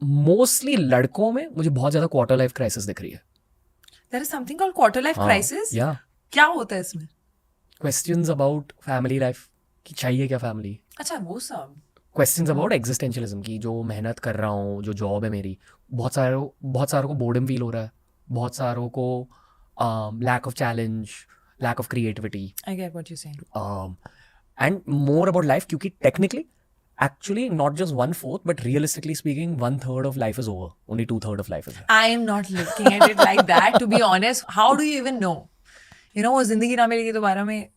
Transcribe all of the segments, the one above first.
Mostly लड़कों में मुझे बहुत ज्यादा क्वार्टर लाइफ क्राइसिस दिख रही है. There is something called quarter life crisis. या क्या होता है इसमें? क्वेश्चंस अबाउट फैमिली लाइफ कि चाहिए क्या फैमिली. अच्छा वो सब. क्वेश्चंस अबाउट एग्जिस्टेंशियलिज्म की जो मेहनत कर रहा हूँ, जो जॉब है मेरी, बहुत सारों को बोर्डम फील हो रहा है, बहुत सारों को lack of challenge, lack of creativity I get what you're saying. And more about life, क्योंकि technically actually not just 1/4 but realistically speaking 1/3 of life is over, only 2/3 of life is here. I am not looking at it like that, to be honest. How do you even know? You know, वो जिंदगी ना मिलेगी दोबारा में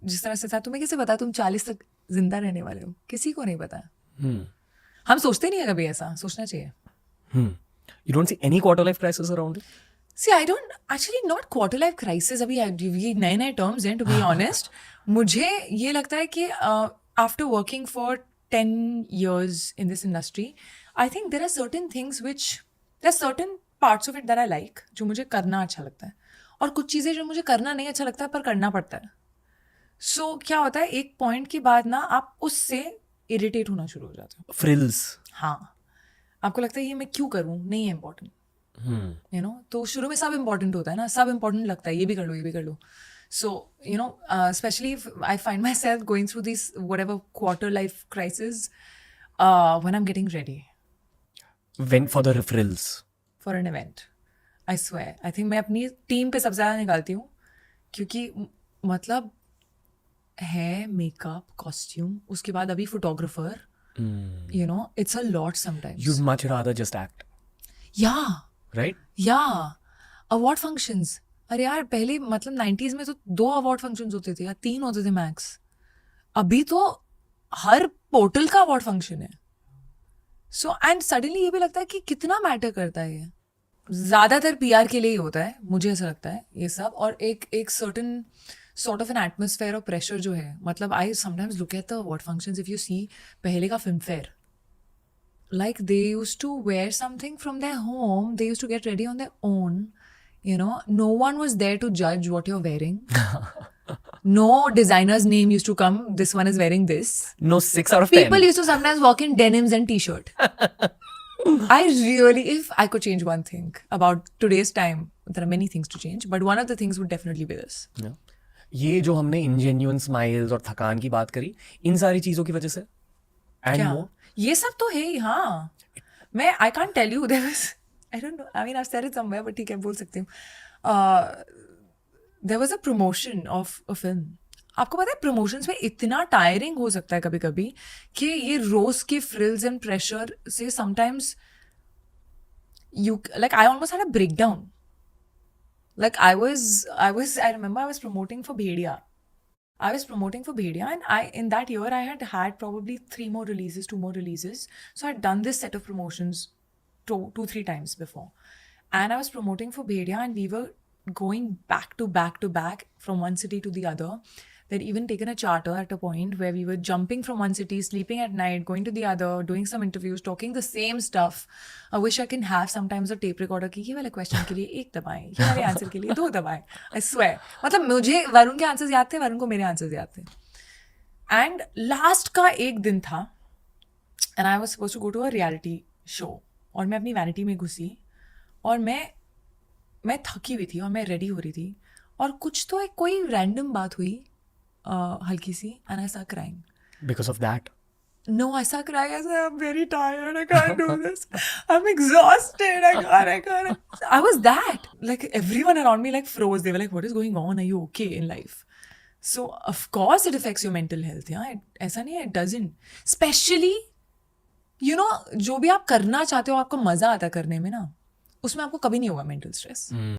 जिस तरह से था, तुम्हें कैसे पता तुम 40 तक जिंदा रहने वाले हो? किसी को नहीं पता. हम सोचते नहीं है कभी ऐसा. सोचना चाहिए. You don't see any quarter life crisis around it? See, I don't actually, not quarter life crisis. अभी ये नए नए terms हैं, to be honest. मुझे ये लगता है कि after working for 10 years in this industry, I think there are certain things there are certain parts of it that I like, जो मुझे करना अच्छा लगता है, और कुछ चीज़ें जो मुझे करना नहीं अच्छा लगता है पर करना पड़ता है. So क्या होता है, एक पॉइंट के बाद ना आप उससे इरिटेट होना शुरू हो जाते हो. Frills. हाँ, आपको लगता है ये मैं क्यों करूँ, नहीं है इम्पोर्टेंट. You know, तो शुरू में सब इम्पोर्टेंट होता है ना, सब इम्पोर्टेंट लगता है, ये भी कर लो, ये भी कर लो. So, you know, especially if I find myself going through these whatever quarter life crisis when I'm getting ready Went for the frills. for an event. I swear. I think मैं अपनी टीम पे सबसे ज़्यादा निकालती हूँ, क्योंकि मतलब है मेकअप, कॉस्ट्यूम, उसके बाद अभी photographer. You know, it's a lot sometimes. You'd much rather just act, Yeah. right? Yeah. Award functions. अरे यार पहले मतलब 90s में तो 2 अवार्ड फंक्शंस होते थे या 3 होते थे मैक्स. अभी तो हर पोर्टल का अवार्ड फंक्शन है. सो एंड सडनली ये भी लगता है कि कितना मैटर करता है ये. ज़्यादातर PR के लिए ही होता है, मुझे ऐसा लगता है ये सब. और एक certain sort of an atmosphere और प्रेशर जो है, मतलब I sometimes look at the award functions. If you see पहले का Filmfare, like they used to wear something from their home, they used to get ready on their own. You know, no one was there to judge what you're wearing. No designer's name used to come, this one is wearing this. No 6 out of 10. People used to sometimes walk in denims and t-shirt. I really, if I could change one thing about today's time, there are many things to change, but one of the things would definitely be this. Yeah. ये जो हमने ingenuine smiles और थकान की बात करी, इन सारी चीज़ों की वजह से and क्या? more. ये सब तो है ही. हाँ, मैं I can't tell you, there was, I don't know, I mean I've said it somewhere, but ठीक है बोल सकती हूँ. There was a promotion of a film. आपको पता है प्रमोशंस में इतना टायरिंग हो सकता है कभी कभी कि ये रोज के फ्रिल्स एंड प्रेशर से sometimes you, like I almost had a breakdown. Like I remember I was promoting for Bhedia. And in that year I had probably 3 more releases, 2 more releases. So I had done this set of promotions 2-3 times before. And I was promoting for Bhedia, and we were going back to back from one city to the other. They'd even taken a charter at a point where we were jumping from one city, sleeping at night, going to the other, doing some interviews, talking the same stuff. I wish I can have sometimes a tape recorder कि ये वाले question के लिए 1 दबाएं, ये वाले answer के लिए 2 दबाएं. I swear. मतलब मुझे वरुण के आंसर्स याद थे, वरुण को मेरे आंसर्स याद थे. एंड लास्ट का एक दिन था, and I was supposed to go to a reality show, और मैं अपनी वैनिटी में घुसी, और मैं थकी हुई थी और मैं रेडी हो रही थी, और कुछ तो कोई रैंडम बात हुई हल्की सी, and I start crying. Because of that. No, I started crying. I said, I'm very tired. I can't do this. I'm exhausted. I can't. I was that. Like, everyone around me like froze. They were like, what is going on? Are you okay in life? So, of course, it affects your mental health. Yeah, ऐसा नहीं है. It doesn't. Especially, you know, जो भी आप करना चाहते हो, आपको मजा आता है करने में ना, उसमें आपको कभी नहीं होगा mental stress.